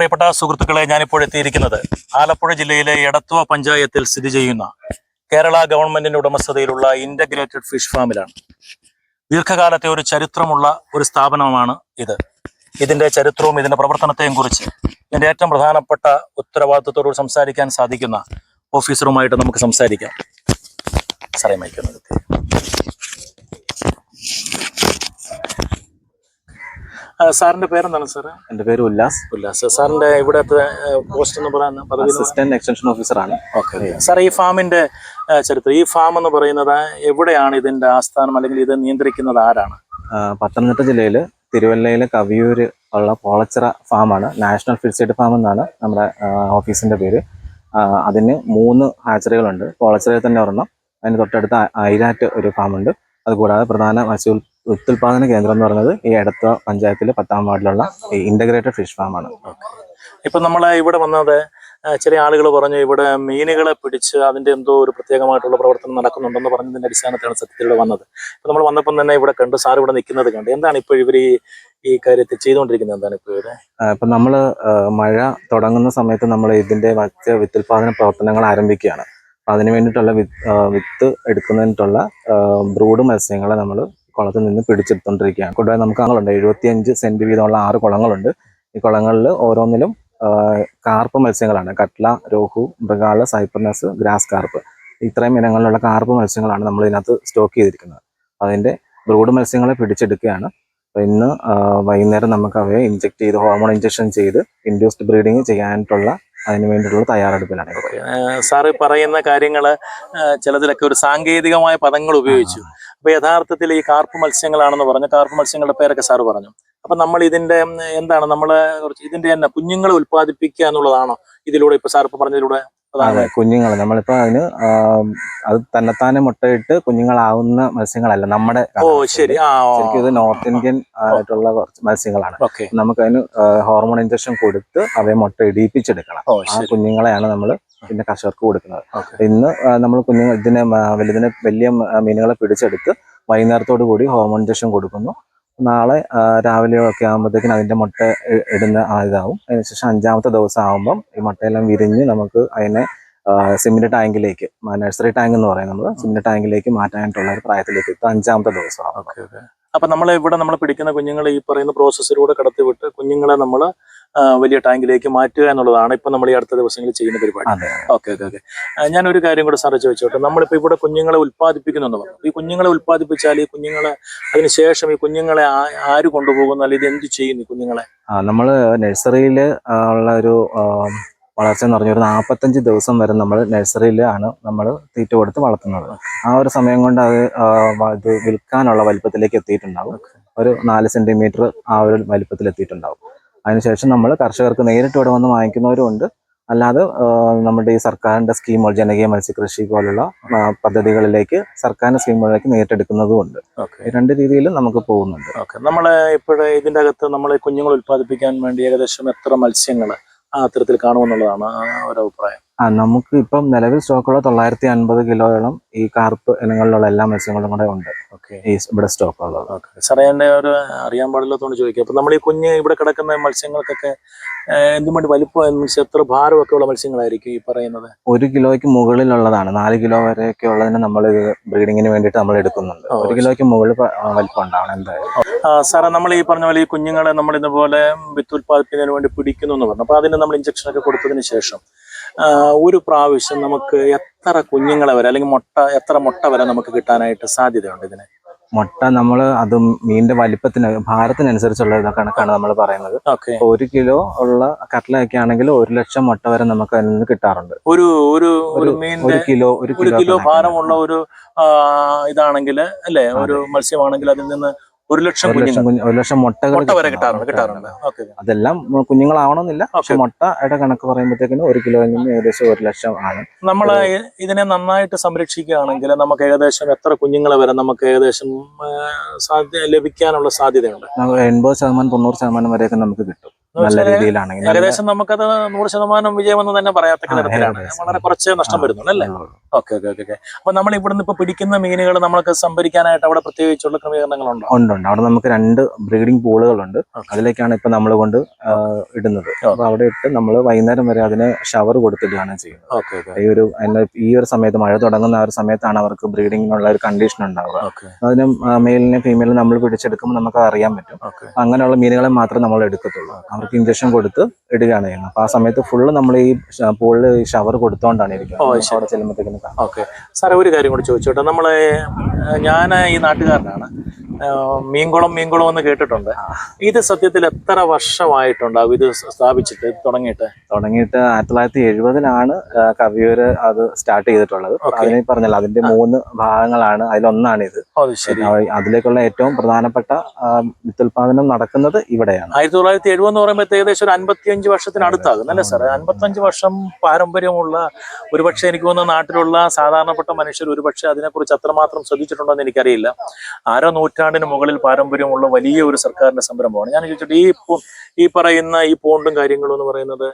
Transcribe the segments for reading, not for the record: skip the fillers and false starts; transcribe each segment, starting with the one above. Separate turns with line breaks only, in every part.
പ്രിയപ്പെട്ട സുഹൃത്തുക്കളെ, ഞാനിപ്പോൾ എത്തിയിരിക്കുന്നത് ആലപ്പുഴ ജില്ലയിലെ എടത്വ പഞ്ചായത്തിൽ സ്ഥിതി ചെയ്യുന്ന കേരള ഗവൺമെന്റിന്റെ ഉടമസ്ഥതയിലുള്ള ഇന്റഗ്രേറ്റഡ് ഫിഷ് ഫാമിലാണ്. ദീർഘകാലത്തെ ഒരു ചരിത്രമുള്ള ഒരു സ്ഥാപനമാണ് ഇത്. ഇതിന്റെ ചരിത്രവും ഇതിന്റെ പ്രവർത്തനത്തെയും കുറിച്ച് ഇതിന്റെ ഏറ്റവും പ്രധാനപ്പെട്ട ഉത്തരവാദിത്വത്തോട് സംസാരിക്കാൻ സാധിക്കുന്ന ഓഫീസറുമായിട്ട് നമുക്ക് സംസാരിക്കാം. സാറേ മൈക്കുന്നത് സാറിന്റെ പേരെന്താണ് സാറ്?
എൻ്റെ പേര് ഉല്ലാസ്.
സാറിന്റെ ഇവിടത്തെ പോസ്റ്റ് എന്ന് പറയുന്നത്
അസിസ്റ്റന്റ് എക്സ്റ്റൻഷൻ ഓഫീസറാണ്.
ഓക്കെ സാർ, ഈ ഫാമിന്റെ ചരിത്രം, ഈ ഫാം എന്ന് പറയുന്നത് എവിടെയാണ് ഇതിന്റെ ആസ്ഥാനം, അല്ലെങ്കിൽ ഇത് നിയന്ത്രിക്കുന്നത് ആരാണ്?
പത്തനംതിട്ട ജില്ലയിൽ തിരുവല്ലയിലെ കവിയൂര് ഉള്ള പോളച്ചിറ ഫാമാണ്. നാഷണൽ ഫിഷ് ഫാം എന്നാണ് നമ്മുടെ ഓഫീസിന്റെ പേര്. അതിന് 3 ഹാച്ചറികളുണ്ട്. പോളച്ചിറയിൽ തന്നെ ഒരെണ്ണം, അതിന് തൊട്ടടുത്ത് ഐരാറ്റ് ഒരു ഫാമുണ്ട്. അതുകൂടാതെ പ്രധാന മത്സ്യ ഉത്പാദന കേന്ദ്രം എന്ന് പറയുന്നത് ഈ എടത്വ പഞ്ചായത്തിലെ 10ാം വാർഡിലുള്ള ഇന്റഗ്രേറ്റഡ് ഫിഷ് ഫാമാണ്.
ഇപ്പൊ നമ്മൾ ഇവിടെ വന്നത് ചില ആളുകൾ പറഞ്ഞു ഇവിടെ മീനുകളെ പിടിച്ച് അതിന്റെ എന്തോ ഒരു പ്രത്യേകമായിട്ടുള്ള പ്രവർത്തനം നടക്കുന്നുണ്ടെന്ന് പറഞ്ഞതിന്റെ അടിസ്ഥാനത്തിലാണ് സത്യത്തിൽ ഇവിടെ വന്നത്. ഇപ്പൊ നമ്മൾ വന്നപ്പം തന്നെ ഇവിടെ കണ്ടു, സാർ ഇവിടെ നിൽക്കുന്നത് കണ്ട്. എന്താണ് ഇപ്പോൾ ഇവർ ഈ കാര്യത്തിൽ ചെയ്തുകൊണ്ടിരിക്കുന്നത്? എന്താണ് ഇപ്പോൾ ഇവര്?
ഇപ്പൊ നമ്മൾ മഴ തുടങ്ങുന്ന സമയത്ത് നമ്മൾ ഇതിന്റെ മത്സ്യ വിത്തുൽപാദന പ്രവർത്തനങ്ങൾ ആരംഭിക്കുകയാണ്. അപ്പൊ അതിന് വേണ്ടിയിട്ടുള്ള വിത്ത് എടുക്കുന്നതിനുള്ള ബ്രൂഡ് മത്സ്യങ്ങളെ നമ്മൾ കുളത്തിൽ നിന്ന് പിടിച്ചെടുത്തോണ്ടിരിക്കുകയാണ്. കൂടാതെ നമുക്ക് ആളുണ്ട് 75 സെന്റ് വീതമുള്ള 6 കുളങ്ങളുണ്ട്. ഈ കുളങ്ങളിൽ ഓരോന്നിലും കാർപ്പ് മത്സ്യങ്ങളാണ്. കട്ട്ല, രോഹു, മൃഗാള്, സൈപ്പർനസ്, ഗ്രാസ് കാർപ്പ്, ഇത്രയും ഇനങ്ങളിലുള്ള കാർപ്പ് മത്സ്യങ്ങളാണ് നമ്മൾ ഇതിനകത്ത് സ്റ്റോക്ക് ചെയ്തിരിക്കുന്നത്. അതിന്റെ ബ്രൂഡ് മത്സ്യങ്ങളെ പിടിച്ചെടുക്കുകയാണ്. ഇന്ന് വൈകുന്നേരം നമുക്ക് അവയെ ഇഞ്ചെക്ട് ചെയ്ത് ഹോർമോൺ ഇഞ്ചക്ഷൻ ചെയ്ത് ഇൻഡ്യൂസ്ഡ് ബ്രീഡിങ് ചെയ്യാനായിട്ടുള്ള അതിനു വേണ്ടിയിട്ടുള്ള തയ്യാറെടുപ്പിലാണ്.
സാറ് പറയുന്ന കാര്യങ്ങള് ചിലതിലൊക്കെ ഒരു സാങ്കേതികമായ പദങ്ങൾ ഉപയോഗിച്ചു. അപ്പൊ യഥാർത്ഥത്തിൽ ഈ കാർപ്പ് മത്സ്യങ്ങളാണെന്ന് പറഞ്ഞു. കാർപ്പ് മത്സ്യങ്ങളുടെ പേരൊക്കെ സാറ് പറഞ്ഞു. അപ്പൊ നമ്മൾ ഇതിന്റെ എന്താണ്, നമ്മള് ഇതിന്റെ തന്നെ കുഞ്ഞുങ്ങളെ ഉത്പാദിപ്പിക്കുക എന്നുള്ളതാണോ ഇതിലൂടെ ഇപ്പൊ സാർ പറഞ്ഞതിലൂടെ?
അതെ, കുഞ്ഞുങ്ങൾ നമ്മളിപ്പോ അതിന് അത് തന്നെത്താനെ മുട്ടയിട്ട് കുഞ്ഞുങ്ങളാവുന്ന മത്സ്യങ്ങളല്ല നമ്മുടെ. ശരിക്കും ഇത് നോർത്ത് ഇന്ത്യൻ ആയിട്ടുള്ള കുറച്ച് മത്സ്യങ്ങളാണ്. നമുക്കതിന് ഹോർമോൺ ഇഞ്ചക്ഷൻ കൊടുത്ത് അവയെ മുട്ട ഇടിയിപ്പിച്ചെടുക്കണം. ആ കുഞ്ഞുങ്ങളെയാണ് നമ്മൾ പിന്നെ കർഷകർക്ക് കൊടുക്കുന്നത്. ഇന്ന് നമ്മൾ വലിയ മീനുകളെ പിടിച്ചെടുത്ത് വൈകുന്നേരത്തോടു കൂടി ഹോർമോൺ ഇഞ്ചക്ഷൻ കൊടുക്കുന്നു. നാളെ രാവിലെ ഒക്കെ ആകുമ്പോഴത്തേക്കും അതിന്റെ മുട്ട ഇടുന്ന ഇതാവും. അതിനുശേഷം 5ാമത്തെ ദിവസം ആകുമ്പം ഈ മുട്ടയെല്ലാം വിരിഞ്ഞ് നമുക്ക് അതിനെ സിമന്റ് ടാങ്കിലേക്ക്, നഴ്സറി ടാങ്ക് എന്ന് പറയും നമ്മൾ, സിമന്റ് ടാങ്കിലേക്ക് മാറ്റാനായിട്ടുള്ള ഒരു പ്രായത്തിലേക്ക് എത്തും 5ാമത്തെ ദിവസം.
അപ്പൊ നമ്മൾ പിടിക്കുന്ന കുഞ്ഞുങ്ങളെ ഈ പറയുന്ന പ്രോസസ്സിലൂടെ കടത്തിവിട്ട് കുഞ്ഞുങ്ങളെ നമ്മൾ വലിയ ടാങ്കിലേക്ക് മാറ്റുക എന്നുള്ളതാണ് ഇപ്പൊ നമ്മൾ ഈ അടുത്ത ദിവസങ്ങളിൽ ചെയ്യുന്ന പരിപാടി. ഓക്കെ. ഞാനൊരു കാര്യം കൂടെ സാറേ ചോദിച്ചോട്ടെ. നമ്മളിപ്പോ ഇവിടെ കുഞ്ഞുങ്ങളെ ഉത്പാദിപ്പിക്കുന്നു എന്ന് പറഞ്ഞു. ഈ കുഞ്ഞുങ്ങളെ ഉത്പാദിപ്പിച്ചാൽ ഈ കുഞ്ഞുങ്ങളെ അതിനുശേഷം ഈ കുഞ്ഞുങ്ങളെ ആര് കൊണ്ടുപോകുന്നു, അല്ലെങ്കിൽ ഇത് എന്ത് ചെയ്യുന്നു ഈ കുഞ്ഞുങ്ങളെ?
നമ്മള് നഴ്സറിയിൽ ഉള്ള ഒരു വളർച്ച എന്ന് പറഞ്ഞ ഒരു 45 ദിവസം വരെ നമ്മൾ നഴ്സറിയിലാണ് നമ്മൾ തീറ്റ കൊടുത്ത് വളർത്തുന്നത്. ആ ഒരു സമയം കൊണ്ട് അത് വിൽക്കാനുള്ള വലിപ്പത്തിലേക്ക് എത്തിയിട്ടുണ്ടാവും. ഒരു 4 സെന്റിമീറ്റർ ആ ഒരു വലിപ്പത്തിൽ എത്തിയിട്ടുണ്ടാവും. അതിനുശേഷം നമ്മൾ കർഷകർക്ക് നേരിട്ട് ഇവിടെ വന്ന് വാങ്ങിക്കുന്നവരും ഉണ്ട്. അല്ലാതെ നമ്മുടെ ഈ സർക്കാരിന്റെ സ്കീമുകൾ, ജനകീയ മത്സ്യകൃഷി പോലുള്ള പദ്ധതികളിലേക്ക്, സർക്കാരിന്റെ സ്കീമുകളിലേക്ക് നേരിട്ടെടുക്കുന്നതും ഉണ്ട്. 2 രീതിയിലും നമുക്ക് പോകുന്നുണ്ട്.
നമ്മള് ഇപ്പോഴേ ഇതിന്റെ അകത്ത് നമ്മളെ കുഞ്ഞുങ്ങൾ ഉത്പാദിപ്പിക്കാൻ വേണ്ടി ഏകദേശം എത്ര മത്സ്യങ്ങൾ അത്തരത്തിൽ കാണുമെന്നുള്ളതാണ് ഒരഭിപ്രായം?
നമുക്ക് ഇപ്പം നിലവിൽ സ്റ്റോക്കുള്ള 950 കിലോയോളം ഈ കാർപ്പ് ഇനങ്ങളിലുള്ള എല്ലാ മത്സ്യങ്ങളും കൂടെ ഉണ്ട് ഇവിടെ സ്റ്റോക്ക് ഉള്ളത്.
സാറേ, എന്നെ ഒരു അറിയാൻ പാടില്ലാത്തതുകൊണ്ട് ചോദിക്കുക. അപ്പൊ നമ്മൾ ഈ കുഞ്ഞ് ഇവിടെ കിടക്കുന്ന മത്സ്യങ്ങൾക്കൊക്കെ എന്തും വേണ്ടി വലിപ്പം, എത്ര ഭാരമൊക്കെ ഉള്ള മത്സ്യങ്ങളായിരിക്കും ഈ പറയുന്നത്?
1 കിലോയ്ക്ക് മുകളിലുള്ളതാണ്. 4 കിലോ വരെയൊക്കെ ഉള്ളതിന് നമ്മൾ ബ്രീഡിങ്ങിന് വേണ്ടിയിട്ട് നമ്മൾ എടുക്കുന്നുണ്ട്. 1 കിലോയ്ക്ക് മുകളിൽ വലിപ്പം ഉണ്ടാവണം എന്തായാലും.
സാറേ, നമ്മൾ ഈ പറഞ്ഞ പോലെ ഈ കുഞ്ഞുങ്ങളെ നമ്മൾ ഇതുപോലെ വിത്ത് ഉത്പാദിപ്പിക്കുന്നതിന് വേണ്ടി പിടിക്കുന്നു എന്ന് പറഞ്ഞു. അപ്പൊ അതിന് നമ്മൾ ഇഞ്ചക്ഷൻ ഒക്കെ കൊടുത്തതിന് ശേഷം ഒരു പ്രാവശ്യം നമുക്ക് എത്ര കുഞ്ഞുങ്ങളെ വരെ, അല്ലെങ്കിൽ എത്ര മുട്ട വരെ നമുക്ക് കിട്ടാനായിട്ട് സാധ്യതയുണ്ട് ഇതിന്?
മുട്ട നമ്മൾ അത് മീനിന്റെ വലിപ്പത്തിന്, ഭാരത്തിനനുസരിച്ചുള്ള കണക്കാണ് നമ്മൾ പറയുന്നത്. 1 കിലോ ഉള്ള കട്ട്ലയൊക്കെ ആണെങ്കിൽ 1 ലക്ഷം മുട്ട വരെ നമുക്ക് അതിൽ നിന്ന് കിട്ടാറുണ്ട്.
ഒരു കിലോ ഭാരമുള്ള ഒരു ഇതാണെങ്കിൽ അല്ലെ, ഒരു മത്സ്യമാണെങ്കിൽ അതിൽ നിന്ന് 1 ലക്ഷം
മുട്ടകൾ
വരെ കിട്ടാറുണ്ട്.
അതെല്ലാം കുഞ്ഞുങ്ങളാവണമെന്നില്ല. പക്ഷെ മുട്ടയുടെ കണക്ക് പറയുമ്പോഴത്തേക്കിന് 1 കിലോയിൽ നിന്ന് ഏകദേശം 1 ലക്ഷം ആണ്.
നമ്മൾ ഇതിനെ നന്നായിട്ട് സംരക്ഷിക്കുകയാണെങ്കിൽ നമുക്ക് ഏകദേശം എത്ര കുഞ്ഞുങ്ങളെ വരെ നമുക്ക് ഏകദേശം ലഭിക്കാനുള്ള സാധ്യതയുണ്ട്?
80% 90% വരെയൊക്കെ നമുക്ക് കിട്ടും. നല്ല രീതിയിലാണെങ്കിൽ
ഏകദേശം നമുക്കത് 100% വിജയമെന്ന് തന്നെ പറയാത്തക്ക തരത്തിലാണ്. വളരെ കുറച്ച് നഷ്ടം വരുന്നുള്ളൂ അല്ലേ? Okay okay okay. അപ്പൊ നമ്മൾ ഇവിടുന്ന് ഇപ്പൊ പിടിക്കുന്ന മീനുകൾ നമ്മൾക്ക് സംഭരിക്കാനായിട്ട് അവിടെ പ്രത്യേകിച്ചുള്ള ക്രമീകരണങ്ങളുണ്ടോ?
ഉണ്ട്. അവിടെ നമുക്ക് 2 ബ്രീഡിംഗ് പൂളുകളുണ്ട്. അതിലേക്കാണ് ഇപ്പൊ നമ്മൾ കൊണ്ട് ഇടുന്നത്. അപ്പൊ അവിടെ ഇട്ട് നമ്മൾ വൈകുന്നേരം വരെ അതിന് ഷവർ കൊടുത്തിട്ടാണ് ചെയ്യുന്നത്. ഈ ഒരു സമയത്ത് മഴ തുടങ്ങുന്ന ആ ഒരു സമയത്താണ് അവർക്ക് ബ്രീഡിങ്ങിനുള്ള ഒരു കണ്ടീഷൻ ഉണ്ടാവുക. അതിന് മെയിലിനെ ഫീമെയിലിനെ നമ്മൾ പിടിച്ചെടുക്കുമ്പോൾ നമുക്ക് അറിയാൻ പറ്റും. അങ്ങനെയുള്ള മീനുകളെ മാത്രമേ നമ്മൾ എടുക്കത്തുള്ളൂ. അവർക്ക് ഇഞ്ചക്ഷൻ കൊടുത്ത് ഇടുകയാണ് ചെയ്യുന്നത്. അപ്പൊ ആ സമയത്ത് ഫുള്ള് നമ്മൾ ഈ പൂളിൽ ഈ ഷവർ കൊടുത്തോണ്ടാണ് ഇരിക്കുന്നത്. അവിടെ ചെല്ലുമ്പോഴത്തേക്കും.
ഓക്കെ സാറേ, ഒരു കാര്യം കൂടി ചോദിച്ചോട്ടെ. ഞാൻ ഈ നാട്ടുകാരനാണ്. മീൻകുളം എന്ന് കേട്ടിട്ടുണ്ട്. ഇത് സത്യത്തിൽ എത്ര വർഷമായിട്ടുണ്ടാവും ഇത് സ്ഥാപിച്ചിട്ട് തുടങ്ങിയിട്ട്?
1970-ലാണ് കവിയൂര് അത് സ്റ്റാർട്ട് ചെയ്തിട്ടുള്ളത്. അതിനെ പറഞ്ഞല്ലോ, അതിന്റെ 3 ഭാഗങ്ങളാണ്. അതിലൊന്നാണ് ഇത്. അതിലേക്കുള്ള ഏറ്റവും പ്രധാനപ്പെട്ട വിത്തുൽപാദനം നടക്കുന്നത് ഇവിടെയാണ്.
1970 എന്ന് പറയുമ്പോൾ ഏകദേശം ഒരു 55 വർഷത്തിനടുത്താകും അല്ലേ സാറേ? 55 വർഷം പാരമ്പര്യമുള്ള, ഒരുപക്ഷെ എനിക്ക് തോന്നുന്ന നാട്ടിലുള്ള സാധാരണപ്പെട്ട മനുഷ്യർ ഒരുപക്ഷെ അതിനെക്കുറിച്ച് അത്രമാത്രം ശ്രദ്ധിച്ചിട്ടുണ്ടോ എന്ന് എനിക്കറിയില്ല. നൂറ്റാണ്ടിന് മുകളിൽ പാരമ്പര്യമുള്ള വലിയ ഒരു സർക്കാരിന്റെ സംരംഭമാണ്. ഞാൻ ചോദിച്ചിട്ട് ഈ പറയുന്ന ഈ പോണ്ടും കാര്യങ്ങളും എന്ന് പറയുന്നത്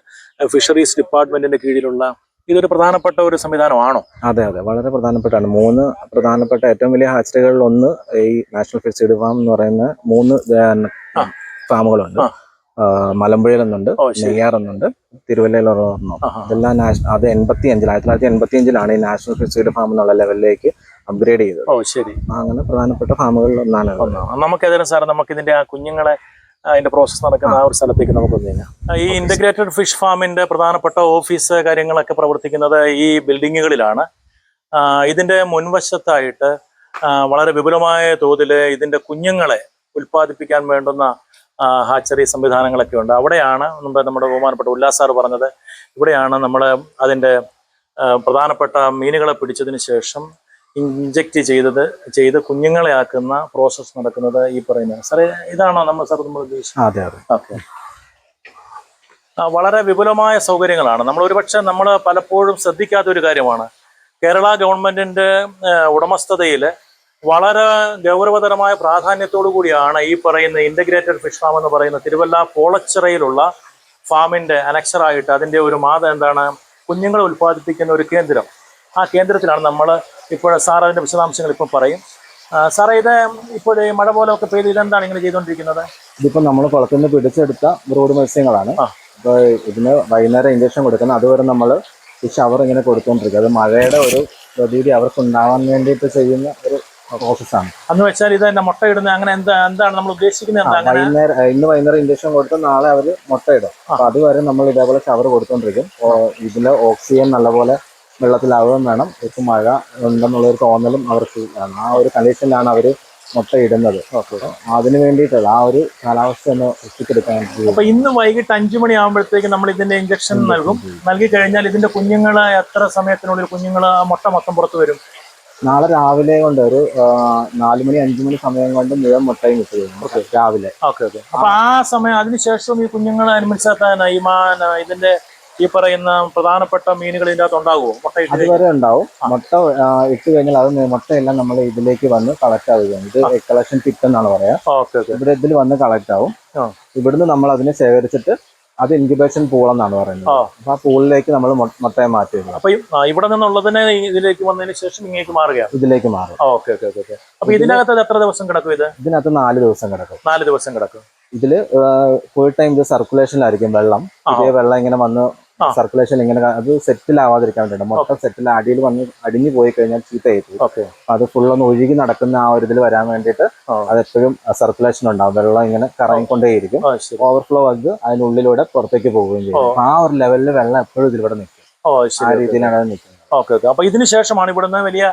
ഫിഷറീസ് ഡിപ്പാർട്ട്മെന്റിന്റെ കീഴിലുള്ള ഇതൊരു പ്രധാനപ്പെട്ട ഒരു സംവിധാനമാണോ?
അതെ, വളരെ പ്രധാനപ്പെട്ടാണ്. 3 പ്രധാനപ്പെട്ട ഏറ്റവും വലിയ ഹാച്ചറികളിൽ ഒന്ന് ഈ നാഷണൽ ഫിഷ് സീഡ് ഫാം എന്ന് പറയുന്ന 3 ഫാമുകളുണ്ട്. മലമ്പുഴയിലൊന്നുണ്ട്, നെയ്യാറൊന്നുണ്ട്, തിരുവല്ലയിലൊരെണ്ണം. ഇതെല്ലാം അത് 1985-ലാണ് ഈ നാഷണൽ ഫിഷ് സീഡ് ഫാം എന്നുള്ള ലെവലിലേക്ക് അപ്ഗ്രേഡ് ചെയ്തത്.
ശരി.
അങ്ങനെ പ്രധാനപ്പെട്ട ഫാമുകളിൽ ഒന്നാണ്.
നമുക്കേതായാലും സാർ നമുക്കിതിന്റെ ആ കുഞ്ഞുങ്ങളെ അതിന്റെ പ്രോസസ് നടക്കുന്ന ആ ഒരു സ്ഥലത്തേക്ക് നമുക്ക് നീങ്ങാം. ഈ ഇന്റഗ്രേറ്റഡ് ഫിഷ് ഫാമിന്റെ പ്രധാനപ്പെട്ട ഓഫീസ് കാര്യങ്ങളൊക്കെ പ്രവർത്തിക്കുന്നത് ഈ ബിൽഡിങ്ങുകളിലാണ്. ഇതിന്റെ മുൻവശത്തായിട്ട് വളരെ വിപുലമായ തോതിൽ ഇതിന്റെ കുഞ്ഞുങ്ങളെ ഉൽപ്പാദിപ്പിക്കാൻ വേണ്ടുന്ന ഹാച്ചറി സംവിധാനങ്ങളൊക്കെ ഉണ്ട്. അവിടെയാണ് നമ്മുടെ ബഹുമാനപ്പെട്ട ഉല്ലാസ് സാർ പറഞ്ഞത്, ഇവിടെയാണ് നമ്മൾ അതിന്റെ പ്രധാനപ്പെട്ട മീനുകളെ പിടിച്ചതിന് ശേഷം ഇഞ്ചക്ട് ചെയ്ത് കുഞ്ഞുങ്ങളെ ആക്കുന്ന പ്രോസസ്സ് നടക്കുന്നത് ഈ പറയുന്നത്. സാറേ, ഇതാണോ നമ്മൾ ഉദ്ദേശിച്ചത്?
അതെ.
ഓക്കെ. വളരെ വിപുലമായ സൗകര്യങ്ങളാണ്. നമ്മൾ പലപ്പോഴും ശ്രദ്ധിക്കാത്ത ഒരു കാര്യമാണ്. കേരള ഗവൺമെന്റിന്റെ ഉടമസ്ഥതയിൽ വളരെ ഗൗരവതരമായ പ്രാധാന്യത്തോടു കൂടിയാണ് ഈ പറയുന്ന ഇന്റഗ്രേറ്റഡ് ഫിഷ് ഫാം എന്ന് പറയുന്ന തിരുവല്ല പോളച്ചിറയിലുള്ള ഫാമിന്റെ അനക്സറായിട്ട് അതിന്റെ ഒരു കുഞ്ഞുങ്ങളെ ഉൽപ്പാദിപ്പിക്കുന്ന ഒരു കേന്ദ്രം. ആ കേന്ദ്രത്തിലാണ് നമ്മൾ ഇപ്പോൾ. സാർ അതിന്റെ വിശദാംശങ്ങൾ ഇപ്പം പറയും. സാറേ, ഇത് ഇപ്പോൾ ഈ മഴ പോലൊക്കെ പെയ്ത് ഇതെന്താണ് ഇങ്ങനെ ചെയ്തുകൊണ്ടിരിക്കുന്നത്?
ഇതിപ്പോൾ നമ്മൾ കുളത്തിൽ നിന്ന് പിടിച്ചെടുത്ത ബ്രോഡ് മത്സ്യങ്ങളാണ്. അപ്പോൾ ഇതിന് വൈകുന്നേരം ഇഞ്ചക്ഷൻ കൊടുക്കുന്നത്. അതുവരെ നമ്മൾ ഈ ഷവർ ഇങ്ങനെ കൊടുത്തുകൊണ്ടിരിക്കുക. അത് മഴയുടെ ഒരു പ്രതീതി അവർക്ക് ഉണ്ടാവാൻ വേണ്ടിയിട്ട് ചെയ്യുന്ന ഒരു പ്രോസസ്സാണ്.
എന്ന് വെച്ചാൽ ഇത് തന്നെ മുട്ടയിടുന്നത് അങ്ങനെ എന്താണ് നമ്മൾ ഉദ്ദേശിക്കുന്നത്?
ഇന്ന് വൈകുന്നേരം ഇഞ്ചക്ഷൻ കൊടുത്ത് നാളെ അവർ മുട്ടയിടും. അപ്പൊ അതുവരെ നമ്മൾ ഇതേപോലെ ഷവർ കൊടുത്തോണ്ടിരിക്കും. ഇതില് ഓക്സിജൻ നല്ലപോലെ വെള്ളത്തിലാവുകയും വേണം. ഇപ്പൊ മഴ ഉണ്ടെന്നുള്ളൊരു തോന്നലും അവർക്ക് ആണ്. ആ ഒരു കണ്ടീഷനിലാണ് അവർ മുട്ടയിടുന്നത്. അതിന് വേണ്ടിയിട്ടുള്ള ആ ഒരു കാലാവസ്ഥ ഒന്ന് എത്തിക്കെടുക്കാൻ.
അപ്പൊ ഇന്ന് വൈകിട്ട് 5 മണിയാകുമ്പോഴത്തേക്ക് നമ്മൾ ഇതിന്റെ ഇഞ്ചക്ഷൻ നൽകി കഴിഞ്ഞാൽ ഇതിന്റെ കുഞ്ഞുങ്ങള് എത്ര സമയത്തിനുള്ളിൽ മുട്ട മൊത്തം പുറത്തു വരും?
നാളെ രാവിലെ കൊണ്ട് ഒരു 4 മണി 5 മണി സമയം കൊണ്ട് മുഴുവൻ മുട്ടയും കിട്ടും രാവിലെ.
അപ്പൊ ആ സമയം അതിനുശേഷം ഈ കുഞ്ഞുങ്ങളെ ഇതിന്റെ ഈ പറയുന്ന പ്രധാനപ്പെട്ട മീനുകൾ ഇതിന്റെ അകത്ത് ഉണ്ടാകുമോ?
അതുവരെ ഉണ്ടാവും. മുട്ട ഇട്ട് കഴിഞ്ഞാൽ അത് മുട്ടയെല്ലാം നമ്മൾ ഇതിലേക്ക് വന്ന് കളക്ട് ആവുകയാണ്. ഇത് കളക്ഷൻ പിറ്റ് എന്നാണ് പറയാ. ഇവിടെ ഇതിൽ വന്ന് കളക്ട് ആവും. ഇവിടുന്ന് നമ്മൾ അതിനെ ശേഖരിച്ചിട്ട് അത് ഇൻക്യുബേഷൻ പൂൾ എന്നാണ് പറയുന്നത്. അപ്പൊ ആ പൂളിലേക്ക് നമ്മൾ മുട്ടയെ മാറ്റി.
അപ്പൊ ഇവിടെ നിന്നുള്ളതിനെ ഇതിലേക്ക് വന്നതിന് ശേഷം ഇങ്ങേക്ക് മാറുകയാണ്.
ഇതിലേക്ക് മാറും.
അപ്പൊ ഇതിനകത്ത് എത്ര ദിവസം കിടക്കും?
ഇതിനകത്ത് 4 ദിവസം കിടക്കും.
4 ദിവസം കിടക്കും.
ഇതില് ഫുൾ ടൈം ഇത് സർക്കുലേഷനിലായിരിക്കും വെള്ളം. ഇതേ വെള്ളം ഇങ്ങനെ വന്ന് സർക്കുലേഷൻ ഇങ്ങനെ അത് സെറ്റിൽ ആവാതിരിക്കാൻ വേണ്ടിയിട്ട് മുട്ട സെറ്റിൽ അടിയിൽ വന്ന് അടിഞ്ഞു പോയി കഴിഞ്ഞാൽ ചീത്തയായി പോകും. അത് ഫുള്ളൊന്ന് ഒഴുകി നടക്കുന്ന ആ ഒരു ഇതിൽ വരാൻ വേണ്ടിയിട്ട് അത് എപ്പോഴും സർക്കുലേഷൻ ഉണ്ടാവും. വെള്ളം ഇങ്ങനെ കറങ്ങിക്കൊണ്ടേയിരിക്കും. ഓവർഫ്ലോ അത് അതിനുള്ളിലൂടെ പുറത്തേക്ക് പോവുകയും ചെയ്യും. ആ ഒരു ലെവലിൽ വെള്ളം എപ്പോഴും ഇതിലൂടെ നിൽക്കും. ആ രീതിയിലാണ് അത് നിൽക്കുന്നത്.
അപ്പൊ ഇതിനു ശേഷമാണ് ഇവിടുന്ന് വലിയ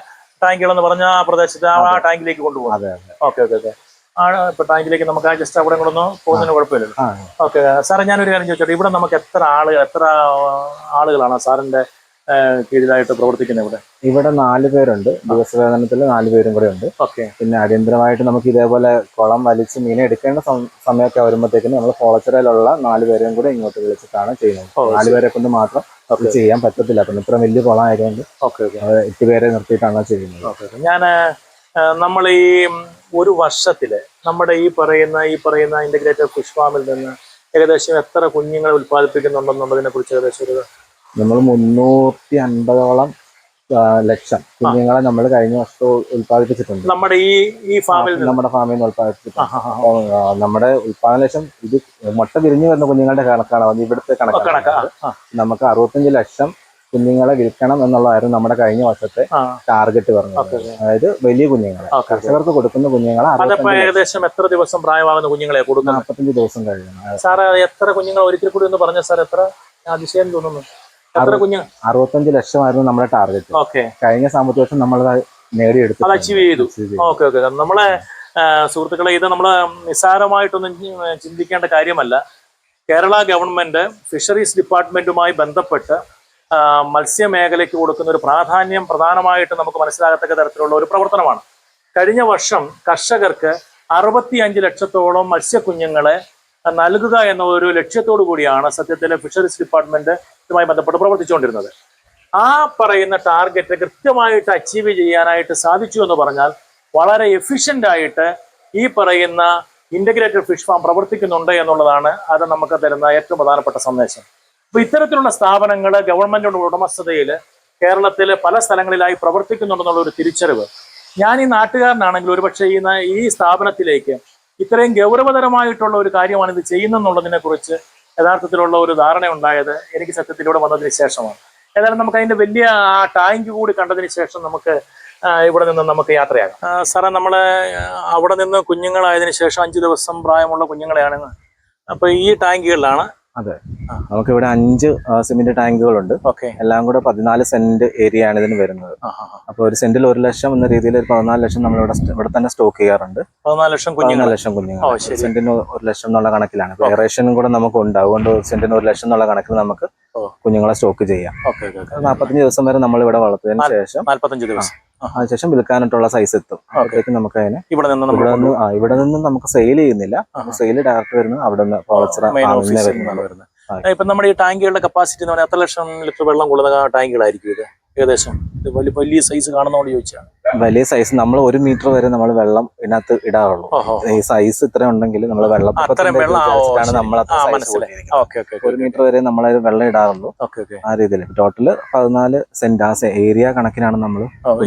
ടാങ്കുകൾ എന്ന് പറഞ്ഞ ആ പ്രദേശത്ത് ആ ടാങ്കിലേക്ക് കൊണ്ടുപോകുന്നത്. ഇപ്പൊ ടാങ്കിലേക്ക് നമുക്ക് ജസ്റ്റ് അവിടെ കൊണ്ടൊന്ന് പോകുന്നതിന് കുഴപ്പമില്ലല്ലോ. ഓക്കെ സാറേ, ഞാനൊരു കാര്യം ചോദിച്ചോട്ടെ. ഇവിടെ നമുക്ക് എത്ര ആളുകളാണ് സാറിന്റെ കീഴിലായിട്ട് പ്രവർത്തിക്കുന്നത്?
ഇവിടെ 4 പേരുണ്ട്. ദിവസവേതനത്തിൽ 4 പേരും കൂടെ ഉണ്ട്. പിന്നെ അടിയന്തരമായിട്ട് നമുക്ക് ഇതേപോലെ കുളം വലിച്ച് മീനെ എടുക്കേണ്ട സമയമൊക്കെ വരുമ്പോഴത്തേക്കും നമ്മൾ പോളച്ചിറയിലുള്ള 4 പേരെയും കൂടെ ഇങ്ങോട്ട് വിളിച്ചിട്ടാണ് ചെയ്യുന്നത്. 4 പേരെ കൊണ്ട് മാത്രം ചെയ്യാൻ പറ്റത്തില്ല. പിന്നെ ഇത്ര വലിയ കുളം ആയതുകൊണ്ട് 8 പേരെ നിർത്തിയിട്ടാണ് ചെയ്യുന്നത്.
നമ്മൾ ഈ ഒരു വർഷത്തില് നമ്മുടെ ഈ പറയുന്ന ഇന്റഗ്രേറ്റഡ് ഫിഷ് ഫാമിൽ നിന്ന് ഏകദേശം എത്ര കുഞ്ഞുങ്ങളെ ഉൽപ്പാദിപ്പിക്കുന്നുണ്ടെന്നുള്ളതിനെ കുറിച്ച് ഏകദേശം ഒരു
നമ്മൾ 350ഓളം ലക്ഷം കുഞ്ഞുങ്ങളെ നമ്മൾ കഴിഞ്ഞ വർഷം ഉൽപ്പാദിപ്പിച്ചിട്ടുണ്ട്.
നമ്മുടെ ഈ ഫാമിൽ
നമ്മുടെ ഫാമിൽ നിന്ന് ഉൽപ്പാദിപ്പിച്ചിട്ടുണ്ട്. നമ്മുടെ ഉൽപ്പാദന ലക്ഷം ഇത് മുട്ട വിരിഞ്ഞു വരുന്ന കുഞ്ഞുങ്ങളുടെ കണക്കാണ് ഇവിടുത്തെ കണക്കാണ്. നമുക്ക് 65 ലക്ഷം കുഞ്ഞുങ്ങളെ വിൽക്കണം എന്നുള്ളതായിരുന്നു നമ്മുടെ കഴിഞ്ഞ വർഷത്തെ ടാർഗറ്റ് പറഞ്ഞത്. അതായത് വലിയ കുഞ്ഞുങ്ങളെ കർഷകർക്ക് കൊടുക്കുന്ന കുഞ്ഞുങ്ങളെ
ഏകദേശം എത്ര ദിവസം പ്രായമാകുന്ന കുഞ്ഞുങ്ങളെ കൊടുക്കുന്നത്?
45 ദിവസം കഴിയണം.
സാർ എത്ര കുഞ്ഞുങ്ങൾ ഒരിക്കൽ കൂടി ഒന്ന് പറഞ്ഞ സാർ, എത്ര അതിശയം തോന്നുന്നു.
65 ലക്ഷമായിരുന്നു നമ്മുടെ ടാർഗറ്റ്. കഴിഞ്ഞ സാമ്പത്തിക വർഷം നമ്മൾ നേടിയെടുത്തു,
അച്ചീവ് ചെയ്തു. ഓക്കെ. നമ്മളെ സുഹൃത്തുക്കളെ, ഇത് നമ്മള് നിസ്സാരമായിട്ടൊന്നും ചിന്തിക്കേണ്ട കാര്യമല്ല. കേരള ഗവൺമെന്റ് ഫിഷറീസ് ഡിപ്പാർട്ട്മെന്റുമായി ബന്ധപ്പെട്ട് മത്സ്യമേഖലയ്ക്ക് കൊടുക്കുന്ന ഒരു പ്രാധാന്യം പ്രധാനമായിട്ട് നമുക്ക് മനസ്സിലാകത്തക്ക തരത്തിലുള്ള ഒരു പ്രവർത്തനമാണ്. കഴിഞ്ഞ വർഷം കർഷകർക്ക് 65 ലക്ഷത്തോളം മത്സ്യക്കുഞ്ഞുങ്ങളെ നൽകുക എന്ന ഒരു ലക്ഷ്യത്തോടു കൂടിയാണ് സത്യത്തിലെ ഫിഷറീസ് ഡിപ്പാർട്ട്മെന്റ് ഇതുമായി ബന്ധപ്പെട്ട് പ്രവർത്തിച്ചുകൊണ്ടിരുന്നത്. ആ പറയുന്ന ടാർഗറ്റ് കൃത്യമായിട്ട് അച്ചീവ് ചെയ്യാനായിട്ട് സാധിച്ചു എന്ന് പറഞ്ഞാൽ വളരെ എഫിഷ്യന്റ് ആയിട്ട് ഈ പറയുന്ന ഇന്റഗ്രേറ്റഡ് ഫിഷ് ഫാം പ്രവർത്തിക്കുന്നുണ്ട് എന്നുള്ളതാണ് അത് നമുക്ക് തരുന്ന ഏറ്റവും പ്രധാനപ്പെട്ട സന്ദേശം. അപ്പൊ ഇത്തരത്തിലുള്ള സ്ഥാപനങ്ങൾ ഗവൺമെന്റിന്റെ ഉടമസ്ഥതയിൽ കേരളത്തിലെ പല സ്ഥലങ്ങളിലായി പ്രവർത്തിക്കുന്നുണ്ടെന്നുള്ള ഒരു തിരിച്ചറിവ്, ഞാൻ ഈ നാട്ടുകാരനാണെങ്കിൽ ഒരുപക്ഷെ ഈ സ്ഥാപനത്തിലേക്ക് ഇത്രയും ഗൗരവതരമായിട്ടുള്ള ഒരു കാര്യമാണ് ഇത് ചെയ്യുന്നെന്നുള്ളതിനെ കുറിച്ച് യഥാർത്ഥത്തിലുള്ള ഒരു ധാരണ ഉണ്ടായത് എനിക്ക് സത്യത്തിലൂടെ വന്നതിന് ശേഷമാണ്. ഏതായാലും നമുക്ക് അതിന്റെ വലിയ ആ ടാങ്ക് കൂടി കണ്ടതിന് ശേഷം നമുക്ക് ഇവിടെ നിന്ന് നമുക്ക് യാത്രയാകാം. സാറേ, നമ്മള് അവിടെ നിന്ന് കുഞ്ഞുങ്ങളായതിനു ശേഷം 5 ദിവസം പ്രായമുള്ള കുഞ്ഞുങ്ങളെയാണ് അപ്പൊ ഈ ടാങ്കുകളിലാണ്.
അതെ, നമുക്കിവിടെ 5 സിമെന്റ് ടാങ്കുകളുണ്ട്. എല്ലാം കൂടെ 14 സെന്റ് ഏരിയ ആണ് ഇതിന് വരുന്നത്. അപ്പൊ ഒരു സെന്റിൽ 1 ലക്ഷം എന്ന രീതിയിൽ 14 ലക്ഷം നമ്മൾ ഇവിടെ തന്നെ സ്റ്റോക്ക് ചെയ്യാറുണ്ട്.
14 ലക്ഷം കുഞ്ഞുങ്ങൾ.
സെന്റിന് 1 ലക്ഷം എന്നുള്ള കണക്കിലാണ്. എയറേഷനും കൂടെ നമുക്ക് ഉണ്ട്. അതുകൊണ്ട് സെന്റിന് 1 ലക്ഷം എന്നുള്ള കണക്കിൽ നമുക്ക് കുഞ്ഞുങ്ങളെ സ്റ്റോക്ക് ചെയ്യാം. 45 ദിവസം വരെ നമ്മൾ ഇവിടെ വളർത്തിയതിനു ശേഷം
45 ദിവസം
അതിനുശേഷം വിൽക്കാനായിട്ടുള്ള സൈസ് എത്തും. അപ്പോഴേക്കും നമുക്ക് അതിനെ ഇവിടെ നിന്ന് നമുക്ക് സെയിൽ ചെയ്യുന്നില്ല. സെയിൽ ഡയറക്റ്റ് വരുന്നത് അവിടെ നിന്ന്.
ഇപ്പൊ നമ്മുടെ ഈ ടാങ്കുകളുടെ കപ്പാസിറ്റി എന്ന് പറഞ്ഞാൽ എത്ര ലക്ഷം ലിറ്റർ വെള്ളം കൊള്ളുന്ന ടാങ്കുകളായിരിക്കും ഇത്? ഏകദേശം വലിയ സൈസ് കാണുന്നോണ്ട് ചോദിച്ചാണ്.
വലിയ സൈസ് നമ്മൾ 1 മീറ്റർ വരെ നമ്മൾ വെള്ളം ഇതിനകത്ത് ഇടാറുള്ളൂ. ഈ സൈസ് ഇത്ര ഉണ്ടെങ്കിൽ നമ്മൾ വെള്ളം 1 മീറ്റർ വരെ നമ്മൾ വെള്ളം ഇടാറുള്ളൂ. ആ രീതിയിൽ ടോട്ടല് 14 സെന്റ് ആ ഏരിയ കണക്കിനാണ് നമ്മൾ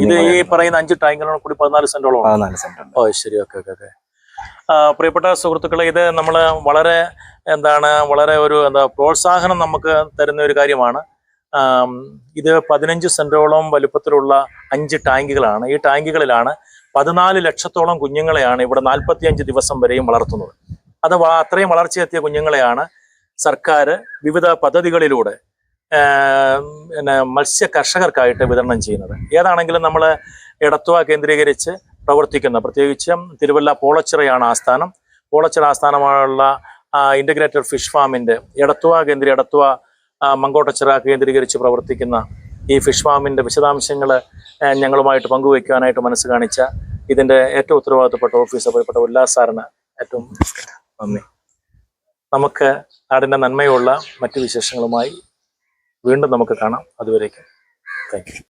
ഇത് ഈ പറയുന്ന 5 ടാങ്കുകളോട് കൂടി 14 സെന്റോളം.
14 സെന്റ്.
ഓ ശരി. ഓക്കെ. പ്രിയപ്പെട്ട സുഹൃത്തുക്കളെ, ഇത് നമ്മള് വളരെ വളരെ ഒരു പ്രോത്സാഹനം നമുക്ക് തരുന്ന ഒരു കാര്യമാണ്. ഇത് 15 സെന്റോളം വലുപ്പത്തിലുള്ള 5 ടാങ്കുകളാണ്. ഈ ടാങ്കുകളിലാണ് 14 ലക്ഷത്തോളം കുഞ്ഞുങ്ങളെയാണ് ഇവിടെ 45 ദിവസം വരെയും വളർത്തുന്നത്. അത് അത്രയും വളർച്ചയെത്തിയ കുഞ്ഞുങ്ങളെയാണ് സർക്കാർ വിവിധ പദ്ധതികളിലൂടെ മത്സ്യ കർഷകർക്കായിട്ട് വിതരണം ചെയ്യുന്നത്. ഏതാണെങ്കിലും നമ്മൾ എടത്വ കേന്ദ്രീകരിച്ച് പ്രവർത്തിക്കുന്ന, പ്രത്യേകിച്ചും തിരുവല്ല പോളച്ചിറയാണ് ആസ്ഥാനം. പോളച്ചിറ ആസ്ഥാനമായുള്ള ഇന്റഗ്രേറ്റഡ് ഫിഷ് ഫാമിന്റെ എടത്വ മങ്കോട്ടച്ചിറ കേന്ദ്രീകരിച്ച് പ്രവർത്തിക്കുന്ന ഈ ഫിഷ് ഫാമിന്റെ വിശദാംശങ്ങൾ ഞങ്ങളുമായിട്ട് പങ്കുവയ്ക്കാനായിട്ട് മനസ്സ് കാണിച്ച ഇതിന്റെ ഏറ്റവും ഉത്തരവാദിത്തപ്പെട്ട ഓഫീസർ പ്രിയപ്പെട്ട ഉല്ലാസ് സാറിന് ഏറ്റവും നന്ദി. നമുക്ക് നാടിന്റെ നന്മയുള്ള മറ്റു വിശേഷങ്ങളുമായി വീണ്ടും നമുക്ക് കാണാം. അതുവരേക്കും താങ്ക് യു.